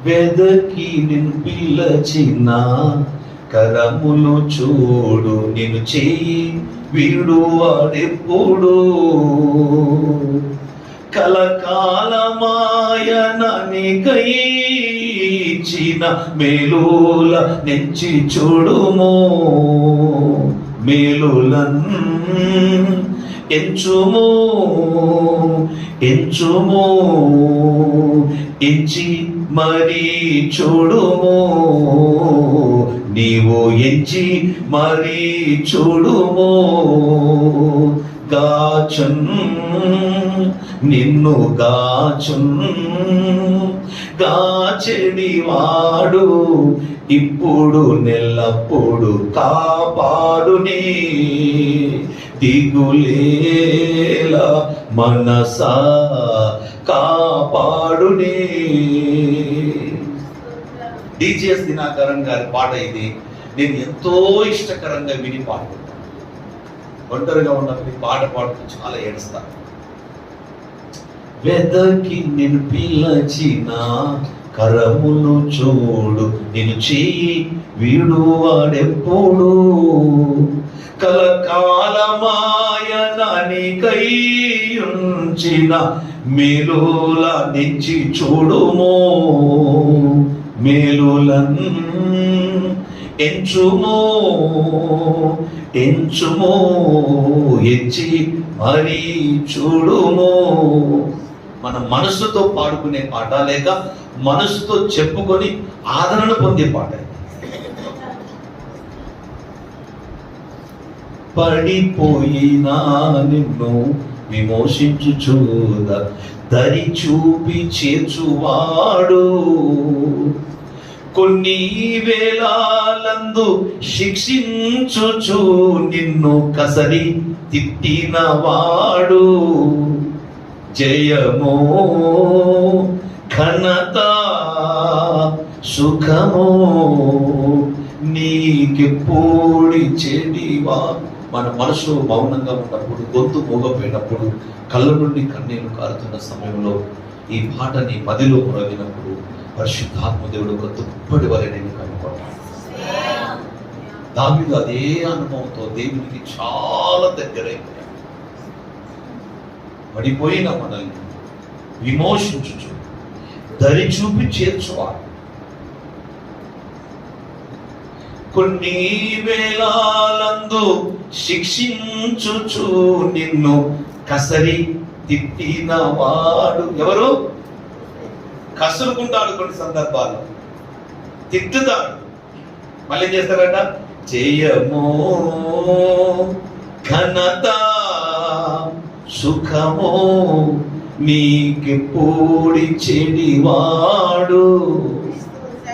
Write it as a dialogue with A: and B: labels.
A: వెదకి నిన్ను పిలచిన కరములు చూడు, నిన్ను చేయి వీడువాడెప్పుడు. కలకాలమాయననికై ఇచ్చిన మేలుల నెంచి చూడుము, మేలులన్ ఎంచుము ఎంచుము ఎంచి మరి చూడుము, నీవు ఎంచి మరి చూడుము. గాచున్ నిన్ను గాచున్ గాచెడివాడు, ఇప్పుడు నెల్లప్పుడు కాపాడునే. దిగులేలా మనసా కాపాడునే. డిజిఎస్ దినకరన్ గారి పాట ఇది. నేను ఎంతో ఇష్టకరంగా విని పాడుకుంటాను. ఒంటరిగా ఉన్నప్పుడు పాట పాడుతూ చాలా ఏడుస్తాను. వెదకి నిన్ను పిలచిన కరములు చూడు, నిన్ను చేయి వీడువాడెప్పుడు. కలకాలమాయననికై ఉంచిన మేలుల నెంచి చూడుము, మేలులన్ ఎంచుము ఎంచుము ఎంచి మరి చూడుము. మన మనసుతో పాడుకునే పాట, లేక మనసుతో చెప్పుకొని ఆదరణ పొందే పాట. పడిపోయినా నిన్ను విమోచించు చూద, దరి చూపి చేర్చువాడు. కొన్ని వేళలందు శిక్షించుచు నిన్ను కసరి తిట్టినవాడు. జయమో ఘనత సుఖమో నీకెప్పుడు చెడివా. మన మనసు మౌనంగా ఉన్నప్పుడు, గొంతు మూగపోయినప్పుడు, కళ్ళ నుండి కన్నీళ్లు కారుతున్న సమయంలో ఈ పాట నీ మదిలో మురగినప్పుడు పరిశుద్ధాత్మ దేవుడు ఒక దుప్పటి వలె నేను కనుక్కుంటాను. దావీదు అదే అనుభవంతో దేవునికి చాలా దగ్గరైపోయాడు. పడిపోయిన మనల్ని విమోచించుచు దరి చూపి చేర్చువాడు. కొన్ని వేళలందు శిక్షించుచు నిన్ను కసరి తిట్టినవాడు. ఎవరు? కసురుకుంటాడు, కొన్ని సందర్భాల్లో తిట్టుతాడు, మళ్ళీ ఏం చేస్తారట? జయమో ఘనత సుఖమో నీకెప్పుడు చెడివాడు.